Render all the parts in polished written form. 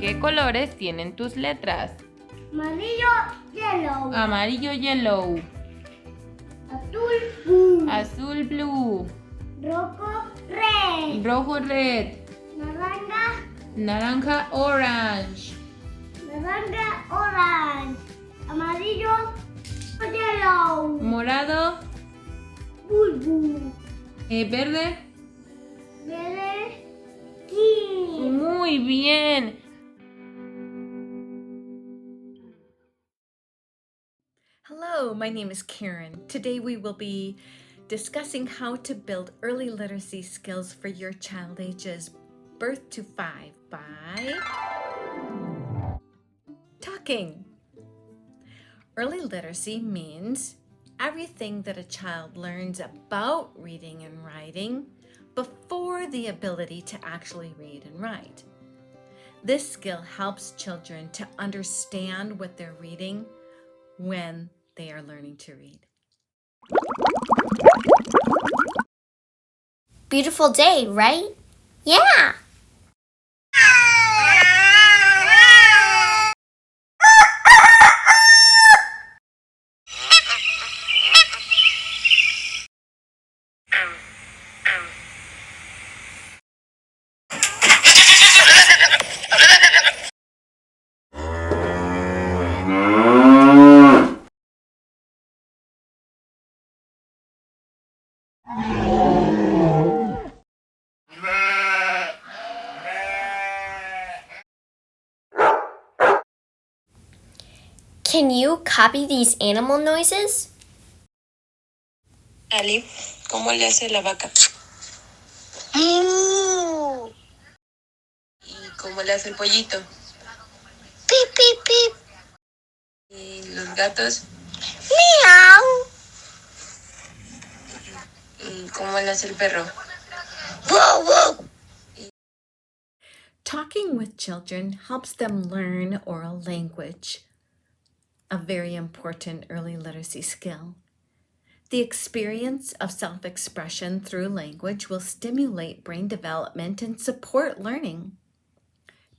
¿Qué colores tienen tus letras? Amarillo, yellow. Amarillo, yellow. Azul, blue. Azul, blue. Rojo, red. Rojo, red. Naranja, Naranja, orange. naranja, orange. Amarillo, yellow. Morado, Blue. verde. Verde, green. Muy bien. Hello, my name is Karen. Today we will be discussing how to build early literacy skills for your child ages birth to 5 by talking. Early literacy means everything that a child learns about reading and writing before the ability to actually read and write. This skill helps children to understand what they're reading when they are learning to read. Beautiful day, right? Yeah! Can you copy these animal noises? Ali, ¿cómo le hace la vaca? ¿Y cómo le hace el pollito? Beep, beep, beep. ¿Y los gatos? Meow. ¿Y cómo le hace el perro? Whoa, whoa. Talking with children helps them learn oral language, a very important early literacy skill. The experience of self-expression through language will stimulate brain development and support learning.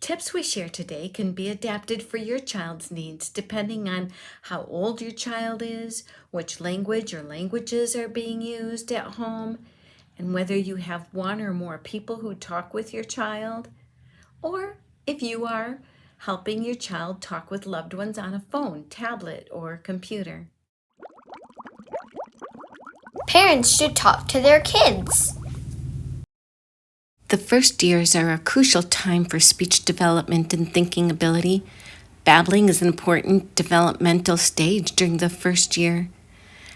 Tips we share today can be adapted for your child's needs depending on how old your child is, which language or languages are being used at home, and whether you have one or more people who talk with your child, or if you are helping your child talk with loved ones on a phone, tablet, or computer. Parents should talk to their kids. The first years are a crucial time for speech development and thinking ability. Babbling is an important developmental stage during the first year.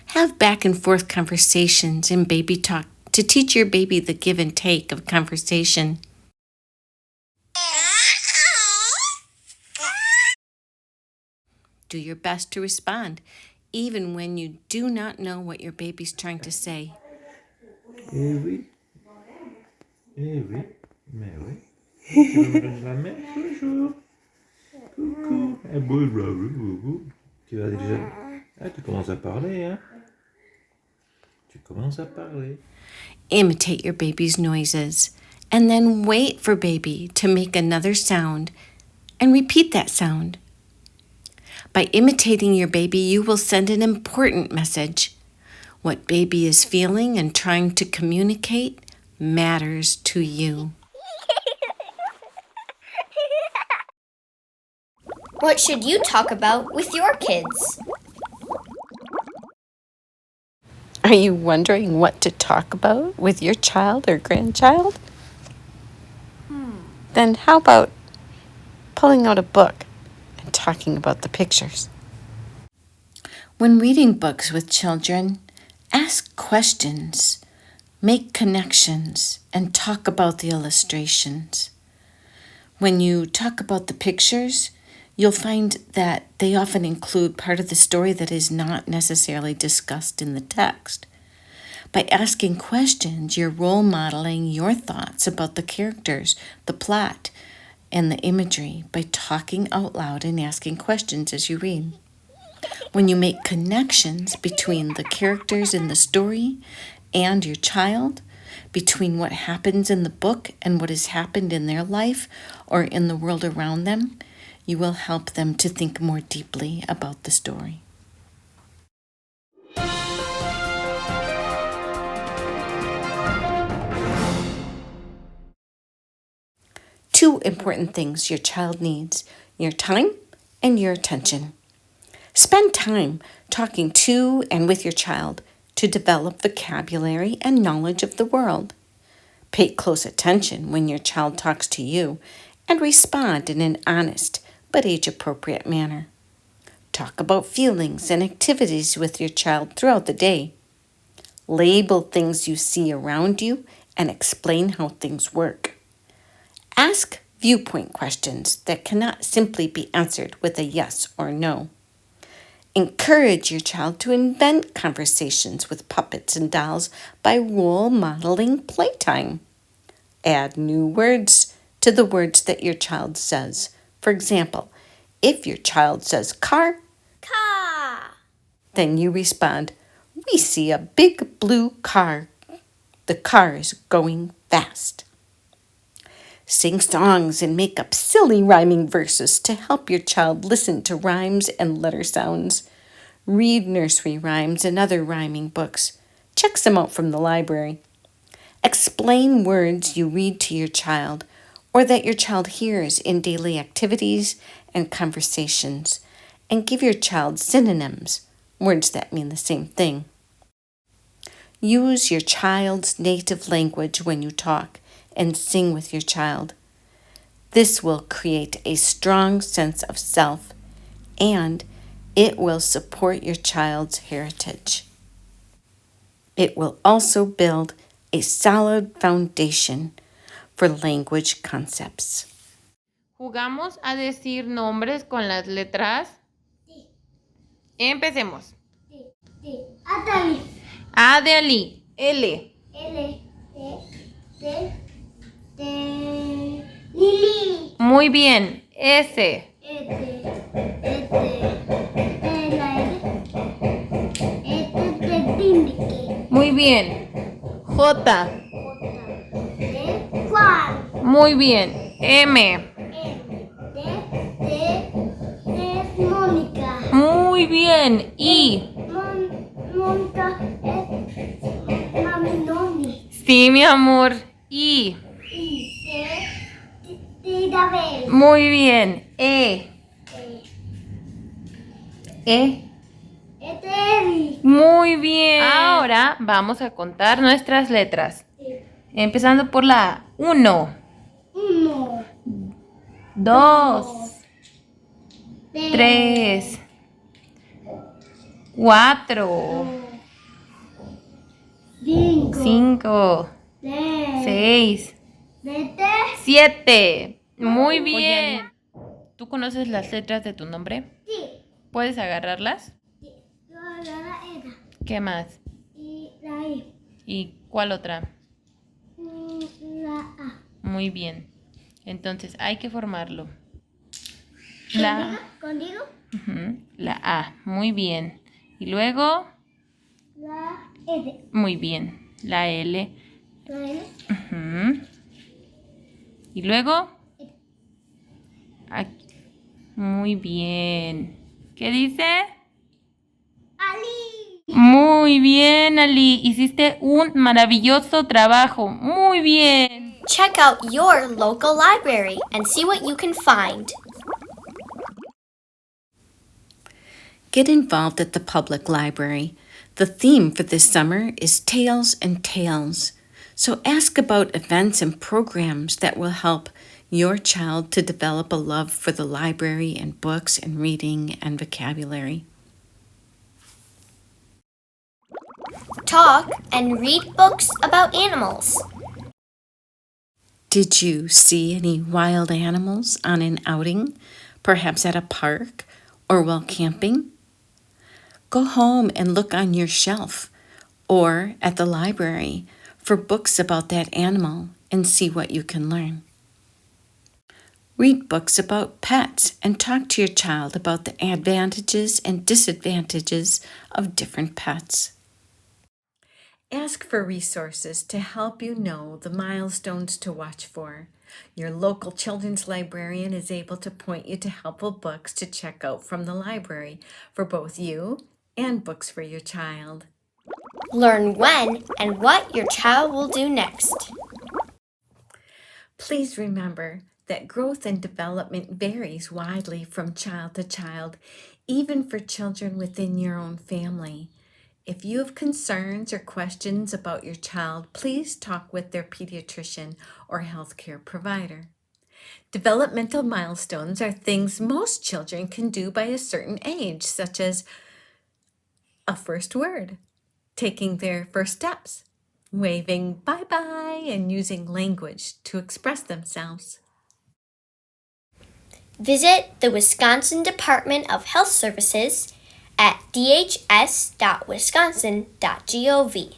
Have back and forth conversations in baby talk to teach your baby the give and take of conversation. Do your best to respond, even when you do not know what your baby's trying to say. Eh oui. Eh oui. Mais oui. Tu vas me donner la main toujours. Coucou. Eh, bou. Tu vas déjà... Ah, tu commences à parler, hein? Tu commences à parler. Imitate your baby's noises, and then wait for baby to make another sound, and repeat that sound. By imitating your baby, you will send an important message. What baby is feeling and trying to communicate matters to you. What should you talk about with your kids? Are you wondering what to talk about with your child or grandchild? Then how about pulling out a book and talking about the pictures? When reading books with children, ask questions, make connections, and talk about the illustrations. When you talk about the pictures, you'll find that they often include part of the story that is not necessarily discussed in the text. By asking questions, you're role modeling your thoughts about the characters, the plot, and the imagery by talking out loud and asking questions as you read. When you make connections between the characters in the story and your child, between what happens in the book and what has happened in their life or in the world around them, you will help them to think more deeply about the story. Two important things your child needs: your time and your attention. Spend time talking to and with your child to develop vocabulary and knowledge of the world. Pay close attention when your child talks to you and respond in an honest but age-appropriate manner. Talk about feelings and activities with your child throughout the day. Label things you see around you and explain how things work. Ask viewpoint questions that cannot simply be answered with a yes or no. Encourage your child to invent conversations with puppets and dolls by role modeling playtime. Add new words to the words that your child says. For example, if your child says car, Ka. then you respond, "We see a big blue car. The car is going fast." Sing songs and make up silly rhyming verses to help your child listen to rhymes and letter sounds. Read nursery rhymes and other rhyming books. Check some out from the library. Explain words you read to your child or that your child hears in daily activities and conversations, and give your child synonyms, words that mean the same thing. Use your child's native language when you talk and sing with your child. This will create a strong sense of self, and it will support your child's heritage. It will also build a solid foundation for language concepts. ¿Jugamos a decir nombres con las letras? Sí. Empecemos. Sí. Atali. A de Ali. L. L. T. T. Lili. Muy bien. S. Muy bien. J. Juan. Muy bien. M. Mónica. Muy bien. I. Mónica es mami Noni. Sí, mi amor. I. David. Muy bien. E. E. Eteri. Muy bien. Ahora vamos a contar nuestras letras. Empezando por la 1, 1, 2, 3, 4, 5, 6, 7. Muy bien. ¿Tú conoces las letras de tu nombre? Sí. ¿Puedes agarrarlas? La era. ¿Qué más? Y la I. ¿Y cuál otra? La A. Muy bien. Entonces hay que formarlo. ¿Contigo? La A. Muy bien. Y luego, La L. muy bien. La L. La L. Ujú. Y luego, aquí. Muy bien. ¿Qué dice? Ali. Muy bien, Ali. Hiciste un maravilloso trabajo. Muy bien. Check out your local library and see what you can find. Get involved at the public library. The theme for this summer is Tales and Tales. So ask about events and programs that will help your child to develop a love for the library and books and reading and vocabulary. Talk and read books about animals. Did you see any wild animals on an outing, perhaps at a park or while camping? Go home and look on your shelf or at the library for books about that animal and see what you can learn. Read books about pets and talk to your child about the advantages and disadvantages of different pets. Ask for resources to help you know the milestones to watch for. Your local children's librarian is able to point you to helpful books to check out from the library for both you and books for your child. Learn when and what your child will do next. Please remember that growth and development varies widely from child to child, even for children within your own family. If you have concerns or questions about your child, please talk with their pediatrician or healthcare provider. Developmental milestones are things most children can do by a certain age, such as a first word, taking their first steps, waving bye-bye, and using language to express themselves. Visit the Wisconsin Department of Health Services at dhs.wisconsin.gov.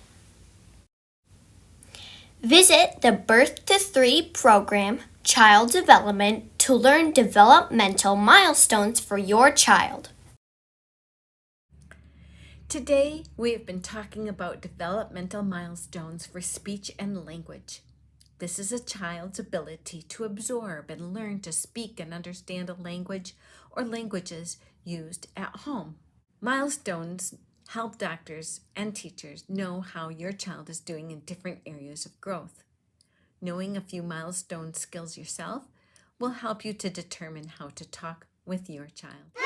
Visit the Birth to 3 program, Child Development, to learn developmental milestones for your child. Today, we have been talking about developmental milestones for speech and language. This is a child's ability to absorb and learn to speak and understand a language or languages used at home. Milestones help doctors and teachers know how your child is doing in different areas of growth. Knowing a few milestone skills yourself will help you to determine how to talk with your child.